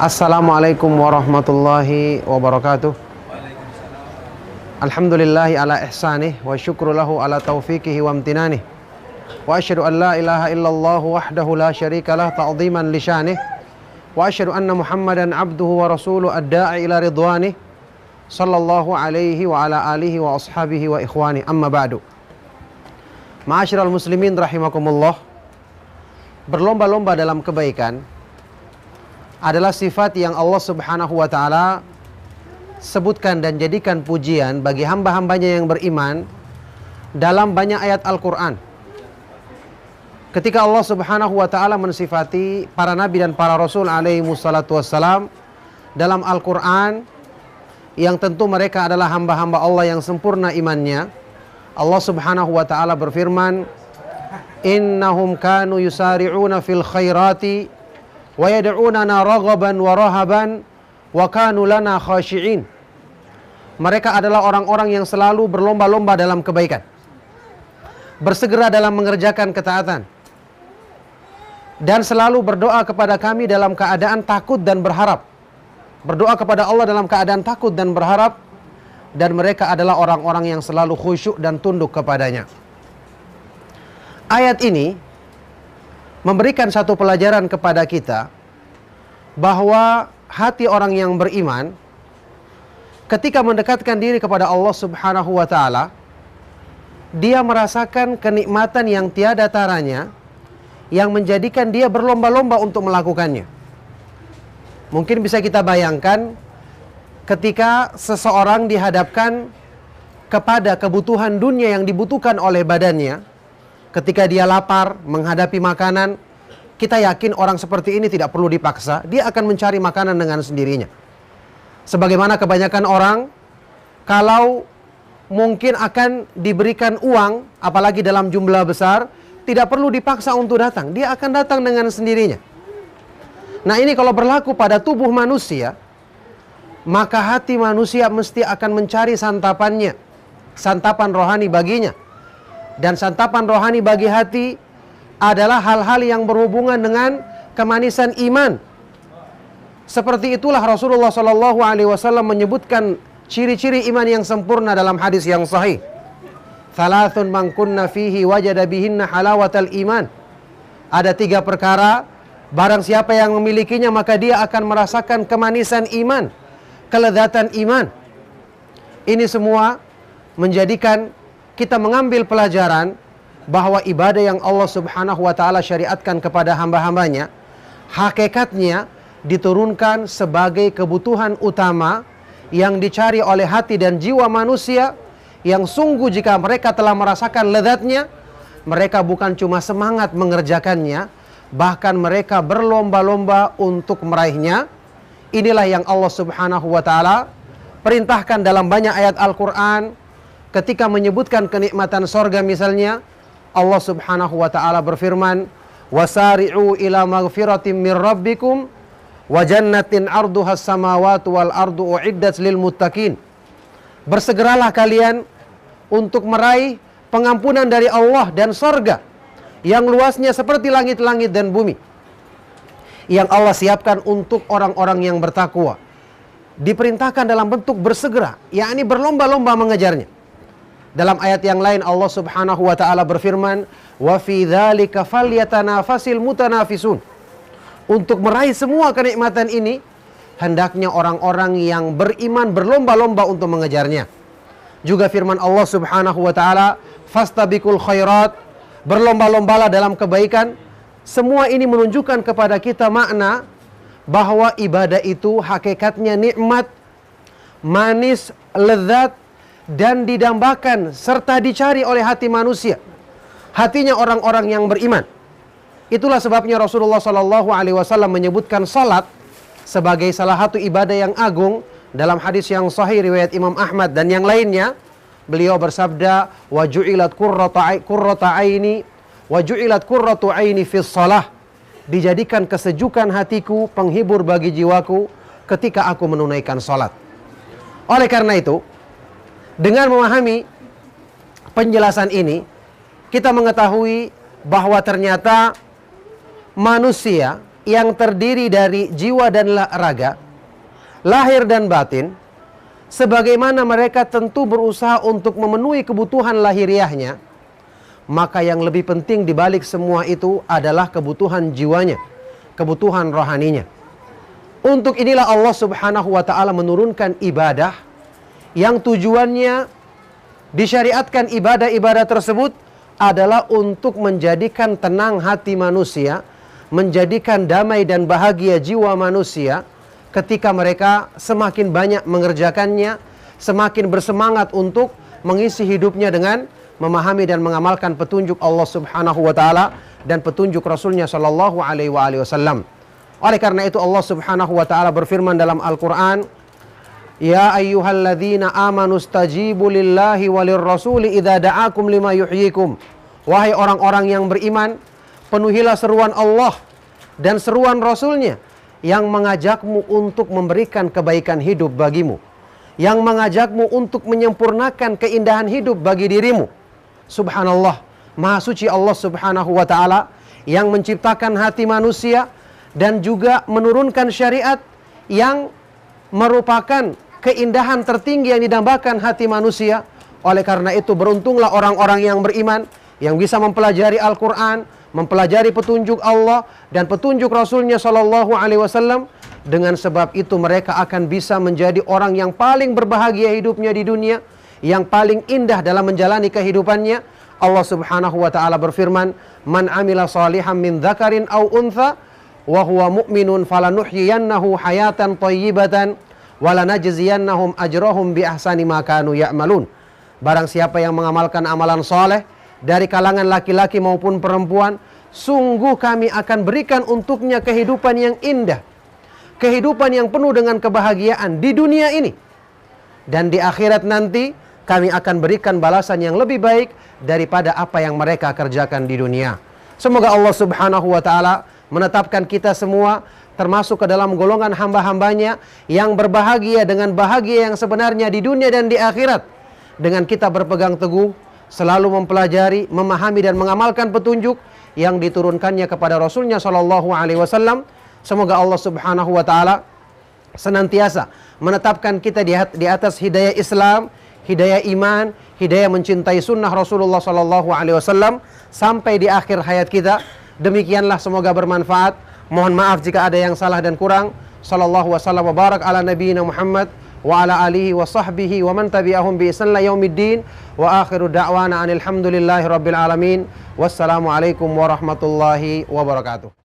Assalamualaikum warahmatullahi wabarakatuh. Alhamdulillahi ala ihsanih wa syukru lahu ala taufiqihi wa amtinanih. Wa asyhadu an la ilaha illallah wahdahu la syarika lah ta'ziman li syanih. Wa asyhadu anna Muhammadan abduhu wa rasuluhu ad-da'i ila ridwanih. Sallallahu alaihi wa ala alihi wa ashabihi wa ikhwani. Amma ba'du. Ma'asyiral muslimin rahimakumullah. Berlomba-lomba dalam kebaikan adalah sifat yang Allah Subhanahu wa ta'ala sebutkan dan jadikan pujian bagi hamba-hambanya yang beriman dalam banyak ayat Al-Quran. Ketika Allah Subhanahu wa ta'ala mensifati para nabi dan para rasul alaihi wassalatu wassalam dalam Al-Quran, yang tentu mereka adalah hamba-hamba Allah yang sempurna imannya, Allah Subhanahu wa ta'ala berfirman, innahum kanu yusari'una fil khairati wa yad'unana raghaban wa rahaban wa kanu lana khashi'in. Mereka adalah orang-orang yang selalu berlomba-lomba dalam kebaikan, bersegera dalam mengerjakan ketaatan, dan selalu berdoa kepada kami dalam keadaan takut dan berharap. Berdoa kepada Allah dalam keadaan takut dan berharap, dan mereka adalah orang-orang yang selalu khusyuk dan tunduk kepadanya. Ayat ini memberikan satu pelajaran kepada kita bahwa hati orang yang beriman ketika mendekatkan diri kepada Allah Subhanahu wa ta'ala, dia merasakan kenikmatan yang tiada taranya yang menjadikan dia berlomba-lomba untuk melakukannya. Mungkin bisa kita bayangkan ketika seseorang dihadapkan kepada kebutuhan dunia yang dibutuhkan oleh badannya. Ketika dia lapar menghadapi makanan, kita yakin orang seperti ini tidak perlu dipaksa, dia akan mencari makanan dengan sendirinya. Sebagaimana kebanyakan orang, kalau mungkin akan diberikan uang, apalagi dalam jumlah besar, tidak perlu dipaksa untuk datang, dia akan datang dengan sendirinya. Nah, ini kalau berlaku pada tubuh manusia, maka hati manusia mesti akan mencari santapannya, santapan rohani baginya. Dan santapan rohani bagi hati adalah hal-hal yang berhubungan dengan kemanisan iman. Seperti itulah Rasulullah SAW menyebutkan ciri-ciri iman yang sempurna dalam hadis yang sahih. Thalathun man kunna fihi wajada bihinna halawatal iman. Ada 3 perkara, barang siapa yang memilikinya maka dia akan merasakan kemanisan iman, kelezatan iman. Ini semua menjadikan kita mengambil pelajaran bahwa ibadah yang Allah Subhanahu wa ta'ala syariatkan kepada hamba-hambanya, hakikatnya diturunkan sebagai kebutuhan utama yang dicari oleh hati dan jiwa manusia, yang sungguh jika mereka telah merasakan lezatnya, mereka bukan cuma semangat mengerjakannya, bahkan mereka berlomba-lomba untuk meraihnya. Inilah yang Allah Subhanahu wa ta'ala perintahkan dalam banyak ayat Al-Quran. Ketika menyebutkan kenikmatan sorga misalnya, Allah Subhanahu wa ta'ala berfirman, wasari'u ila maghfiratin min rabbikum wa jannatin arduhas samawati wal ardu uiddat lil muttaqin. Bersegeralah kalian untuk meraih pengampunan dari Allah dan sorga yang luasnya seperti langit-langit dan bumi, yang Allah siapkan untuk orang-orang yang bertakwa. Diperintahkan dalam bentuk bersegera, yakni berlomba-lomba mengejarnya. Dalam ayat yang lain Allah Subhanahu wa ta'ala berfirman, wa fi dzalika falyatanafasil mutanafisun. Untuk meraih semua kenikmatan ini, hendaknya orang-orang yang beriman berlomba-lomba untuk mengejarnya. Juga firman Allah Subhanahu wa ta'ala, fastabiqul khairat, berlomba-lombalah dalam kebaikan. Semua ini menunjukkan kepada kita makna bahwa ibadah itu hakikatnya nikmat, manis, lezat, dan didambakan serta dicari oleh hati manusia, hatinya orang-orang yang beriman. Itulah sebabnya Rasulullah SAW menyebutkan salat sebagai salah satu ibadah yang agung. Dalam hadis yang sahih riwayat Imam Ahmad dan yang lainnya, beliau bersabda, wa ju'ilat qurratu aini fis salah. Dijadikan kesejukan hatiku, penghibur bagi jiwaku ketika aku menunaikan salat. Oleh karena itu, dengan memahami penjelasan ini, kita mengetahui bahwa ternyata manusia yang terdiri dari jiwa dan raga, lahir dan batin, sebagaimana mereka tentu berusaha untuk memenuhi kebutuhan lahiriahnya, maka yang lebih penting dibalik semua itu adalah kebutuhan jiwanya, kebutuhan rohaninya. Untuk inilah Allah Subhanahu wa ta'ala menurunkan ibadah yang tujuannya disyariatkan ibadah-ibadah tersebut adalah untuk menjadikan tenang hati manusia, menjadikan damai dan bahagia jiwa manusia ketika mereka semakin banyak mengerjakannya, semakin bersemangat untuk mengisi hidupnya dengan memahami dan mengamalkan petunjuk Allah Subhanahu wa ta'ala dan petunjuk Rasulnya Shallallahu alaihi wasallam. Oleh karena itu Allah Subhanahu wa ta'ala berfirman dalam Al-Quran, Ya ayyuhalladzina amanu stajibu lillahi walir rasuli idza da'akum lima yuhyikum. Wahai orang-orang yang beriman, penuhilah seruan Allah dan seruan Rasulnya yang mengajakmu untuk memberikan kebaikan hidup bagimu, yang mengajakmu untuk menyempurnakan keindahan hidup bagi dirimu. Subhanallah, Maha Suci Allah Subhanahu wa ta'ala yang menciptakan hati manusia dan juga menurunkan syariat yang merupakan keindahan tertinggi yang didambakan hati manusia. Oleh karena itu beruntunglah orang-orang yang beriman yang bisa mempelajari Al-Quran, mempelajari petunjuk Allah dan petunjuk Rasulnya Shallallahu alaihi wasallam. Dengan sebab itu mereka akan bisa menjadi orang yang paling berbahagia hidupnya di dunia, yang paling indah dalam menjalani kehidupannya. Allah Subhanahu wa ta'ala berfirman, Man amila salihan min dzakarin aw untha wa huwa mu'minun falanuhyiyannahu hayatan thayyibatan wa lanajziyannahum ajrahum bi ahsani ma kanu ya'malun. Barang siapa yang mengamalkan amalan soleh dari kalangan laki-laki maupun perempuan, sungguh kami akan berikan untuknya kehidupan yang indah, kehidupan yang penuh dengan kebahagiaan di dunia ini, dan di akhirat nanti kami akan berikan balasan yang lebih baik daripada apa yang mereka kerjakan di dunia. Semoga Allah Subhanahu wa ta'ala menetapkan kita semua termasuk ke dalam golongan hamba-hambanya yang berbahagia dengan bahagia yang sebenarnya di dunia dan di akhirat, dengan kita berpegang teguh selalu mempelajari, memahami dan mengamalkan petunjuk yang diturunkannya kepada Rasulnya Shallallahu alaihi wasallam. Semoga Allah Subhanahu wa ta'ala senantiasa menetapkan kita di atas hidayah Islam, hidayah iman, hidayah mencintai sunnah Rasulullah Shallallahu alaihi wasallam sampai di akhir hayat kita. Demikianlah, semoga bermanfaat. Mohon maaf jika ada yang salah dan kurang. Sallallahu wasallam wa barak ala nabiyina Muhammad wa ala alihi wa sahbihi wa man tabi'ahum bi ihsan ila yaumiddin wa akhiru da'wana anil hamdulillahi rabbil alamin. Wassalamu alaikum warahmatullahi wabarakatuh.